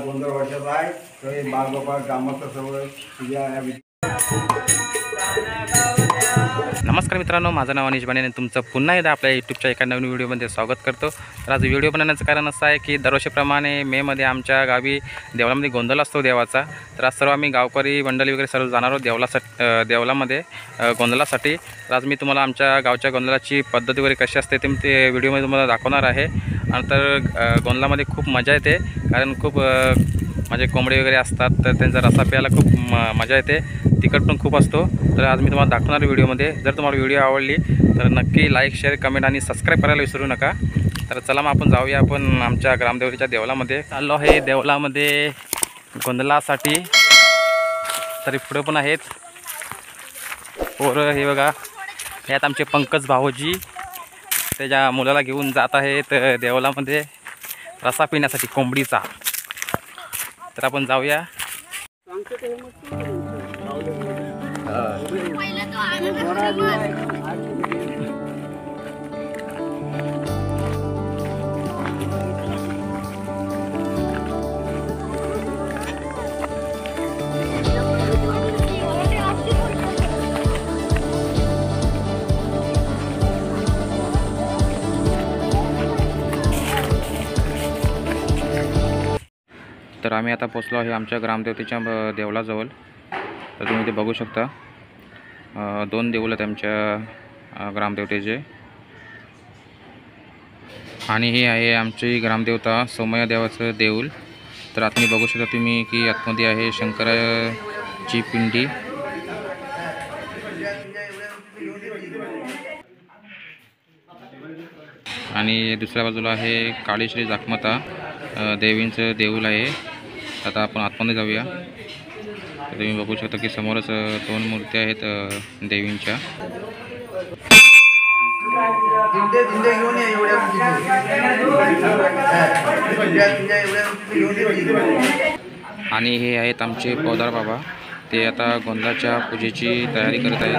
गोंधळ वर्षाचा आहे तर बालगोपाळ ग्रामस्थ सर्व तुझ्या नमस्कार मित्रांनो, माझं नाव अनिश बाणे आणि तुमचं पुन्हा एकदा आपल्या यूट्यूबच्या एका नवीन व्हिडिओमध्ये स्वागत करतो। तर आज व्हिडिओ बनवण्याचं कारण असं आहे की दरवर्षीप्रमाणे मेमध्ये आमच्या गावी देवळामध्ये गोंधळ असतो देवाचा। तर आज सर्व आम्ही गावकरी मंडळी वगैरे सर्व जाणार आहोत देवळामध्ये गोंधळासाठी। तर आज मी तुम्हाला आमच्या गावच्या गोंधळाची पद्धती वगैरे कशी असते ते व्हिडिओमध्ये तुम्हाला दाखवणार आहे। नंतर गोंधळामध्ये खूप मजा येते, कारण खूप म्हणजे कोंबडी वगैरे असतात तर त्यांचा रस्सा प्यायला खूप मजा येते, तिखट पण खूप असतो। तर आज मी तुम्हाला दाखवणार व्हिडिओमध्ये। जर तुम्हाला व्हिडिओ आवडली तर नक्की लाईक, शेअर, कमेंट आणि सबस्क्राईब करायला विसरू नका। तर चला मग आपण जाऊया, आपण आमच्या ग्रामदेवतेच्या देवळामध्ये चाललो आहे। देवळामध्ये गोंधळासाठी तरी पुढे पण आहेत पोरं, हे बघा यात आमचे पंकज भाऊजी त्याच्या मुलाला घेऊन जात आहेत देवळामध्ये रस्सा पिण्यासाठी कोंबडीचा। तर आपण जाऊया। तर आम्ही आता पोचलो आहे आमच्या ग्रामदेवतेच्या देवळाजवळ। तर तुम्ही ते बघू शकता, दोन देऊळ आहेत आमच्या ग्रामदेवतेचे, आणि हे आहे आमची ग्रामदेवता सोमय्या देवाचं देऊळ। तर आतमध्ये बघू शकता तुम्ही की आतमध्ये आहे शंकराची पिंडी, आणि दुसऱ्या बाजूला आहे काळीश्री जाखमाता देवींचं देऊळ आहे। आता आपण आतमध्ये जाऊया। तर तुम्ही बघू शकता की समोरच दोन मूर्ती आहेत देवींच्या। आणि हे आहेत आमचे पौदार बाबा, ते आता गोंधळाच्या पूजेची तयारी करत आहेत।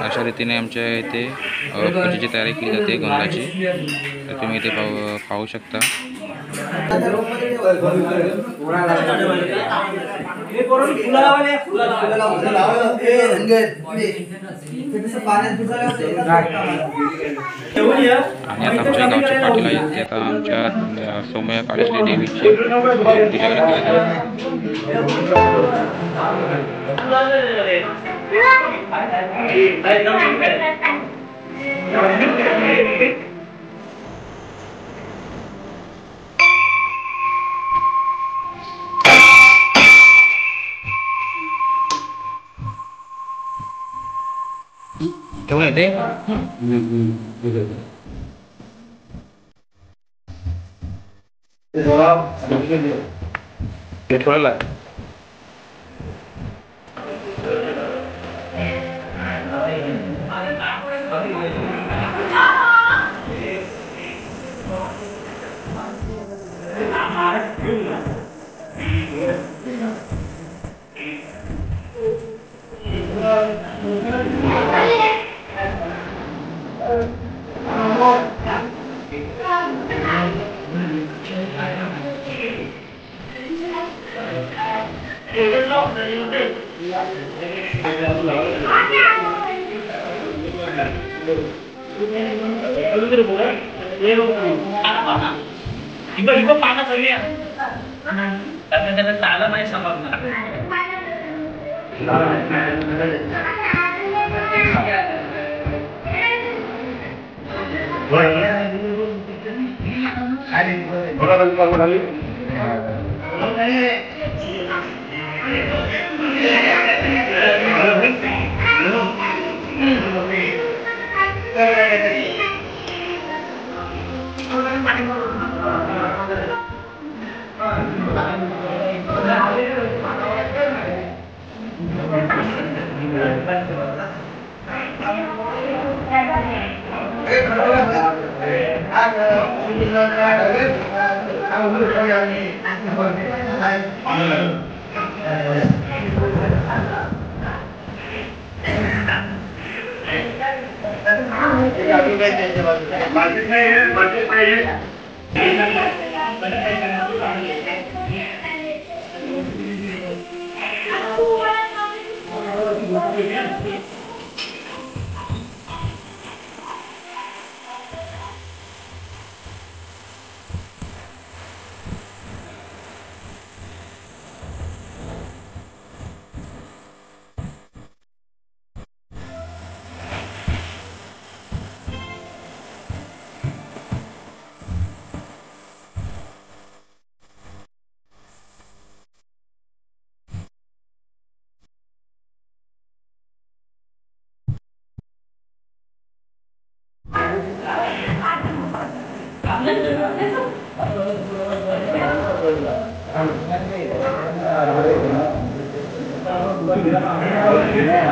अशा रीतीने आमच्या इथे पूजेची तयारी केली जाते गोंधळाची। तर तुम्ही इथे पाहू शकता। आणि आता आमच्या गावचे पाटील आहेत, ते आता आमच्या सोमय्या काळीश्री देवीची पूजा iba panas lagi ya. Kadang-kadang salah main sama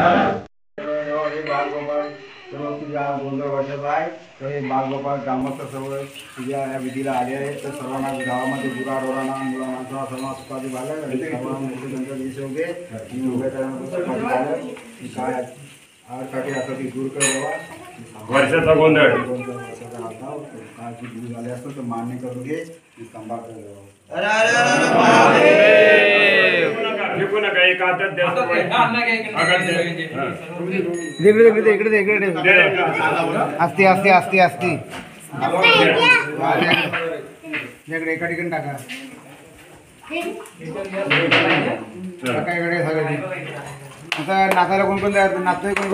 हे बालगोपाळ सर्व तुझ्या गोंधळ वर्षाचा आहे. तर हे बालगोपाळ ग्रामस्थ सर्व तुझ्या या विधीला आले आहेत. तर सर्वांना गावामध्ये गुराढोरांना मुलांना सर्वांना सुखाची झालं आणि सर्वांना त्यांच्या विषय होते आणि उभ्या करण्याचं सुखाची झालं. काय आडकाठी असं ती दूर कर बाबा. वर्षाचा गोंधळ वर्षाचा हाताव काय की दूर झाले असतं तर मान्य करून घे तंबाख फेकू नका एक हातात द्या इकडे असते असते असते असते इकडे एका ठिकाणी टाका इकडे सगळे आता नाचायला कोण कोण तयार नाचतोय कोण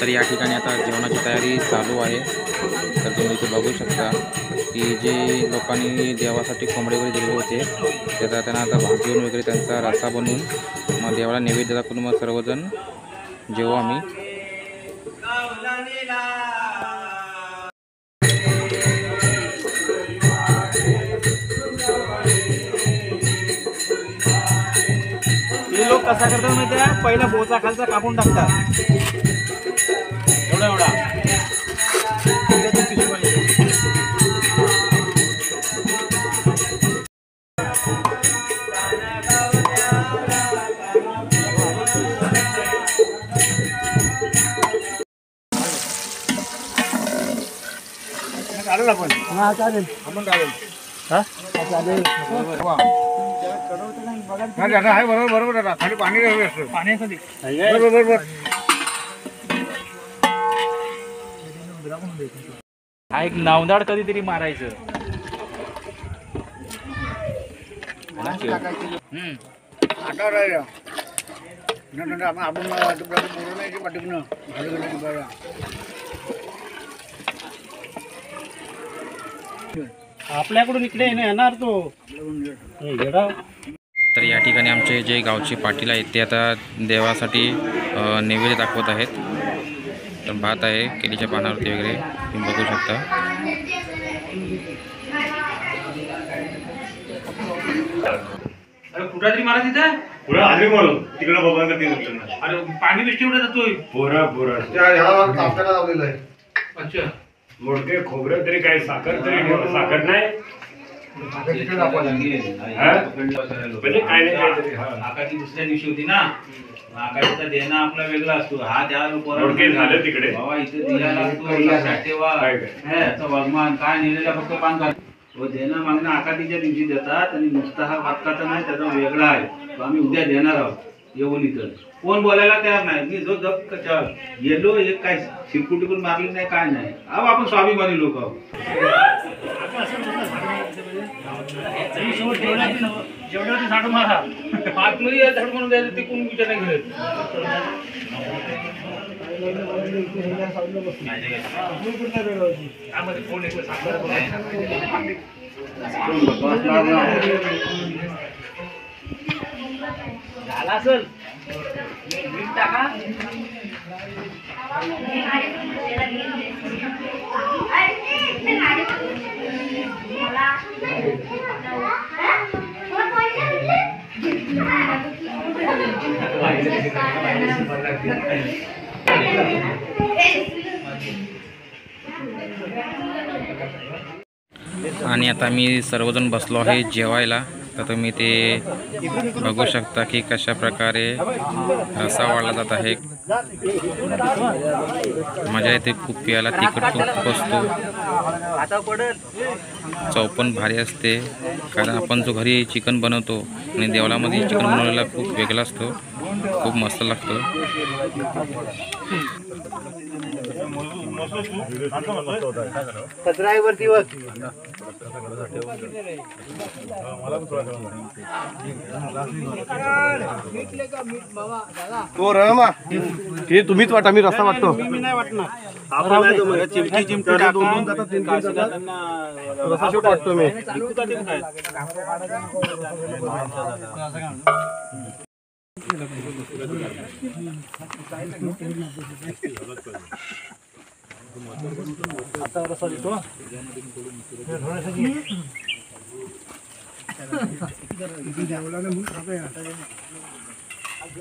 तर या ठिकाणी आता जेवणाची तयारी चालू आहे। तर तुम्ही इथे बघू शकता की जे लोकांनी देवासाठी कोंबडे वगैरे दिलेले होते त्याचा त्यांना आता भाजून वगैरे त्यांचा रस्सा बनवून मग देवाला नैवेद्य दाखवून मग सर्वजण जेवू आम्ही। हे लोक कसा करतात माहिती आहे, पहिला बोचा खालचा कापून टाकतात एवढा एवढा चालेल आपण हा चालेल आपण चालेल हा चालेल आहे बरोबर बरोबर दादा खाली पाणी घ्यावे असतं पाण्यासाठी बरोबर बरोबर। हा एक नावदाड कधीतरी मारायचं आता राहिलं नंतर आपण बोलू नाही की पाठवणं बरं आपल्याकडून इकडे येणार तो तर या ठिकाणी आमचे जे गावचे पाटील आहेत ते आता देवासाठी नैवेद्य दाखवत आहेत। तर भात आहे केळीच्या पानावरती वगैरे तुम्ही बघू शकता। अरे कुठं तरी मारा तिथं पुढे आली म्हणून तिकडे बाबांना ते होतं ना अरे पाणी बिष्टी उडत जातोय पोरा पोरा आपल्याला लावलेलं आहे। अच्छा मोडके खोबरं तरी काय साखर तरी साखर नाही हा? म्हणजे काय नाही काहीतरी हा आकाशी दुसऱ्या दिवशी होती ना आकाशीचा देणं आपला वेगळा असतो हा त्या मोडके झालं तिकडे बाबा इथे दिलेला असतो ठेवा वगमान काय नेलेला फक्त पान घाल तो देणं मागणं आकाशीच्या दिवशी देतात आणि नुसता हा वाक्याचा नाही त्याचा वेगळा आहे तो आम्ही उद्या देणार आहोत येऊन इथं कोण बोलायला तयार नाही मी जो जप कशा गेलो एक काय शिरकुटी पण मारली नाही काय नाही अहो आपण स्वाभिमानी लोक आहोत जेवढ्यावरती झाडू मारा आतमध्ये झाडू म्हणून द्यायचं ते कोण विचार नाही घेत झाला असेल मीठ टाका आणि आता मी सर्वजण बसलो आहे जेवायला। तर तुम्ही ते बघू शकता की कशा प्रकारे रस्सा वाढला जात आहे। मजा येते खूप प्यायला, तिखट खूप असतो, चव पण भारी असते। कारण आपण जो घरी चिकन बनवतो आणि देवळामध्ये चिकन बनवलेला खूप वेगळा असतो, खूप मस्त लागतो। हे तुम्हीच वाटा, मी रस्ता वाटतो। मी नाही वाटणार चिमटी चिमटी वाटतो मी। आता रस्सा देतो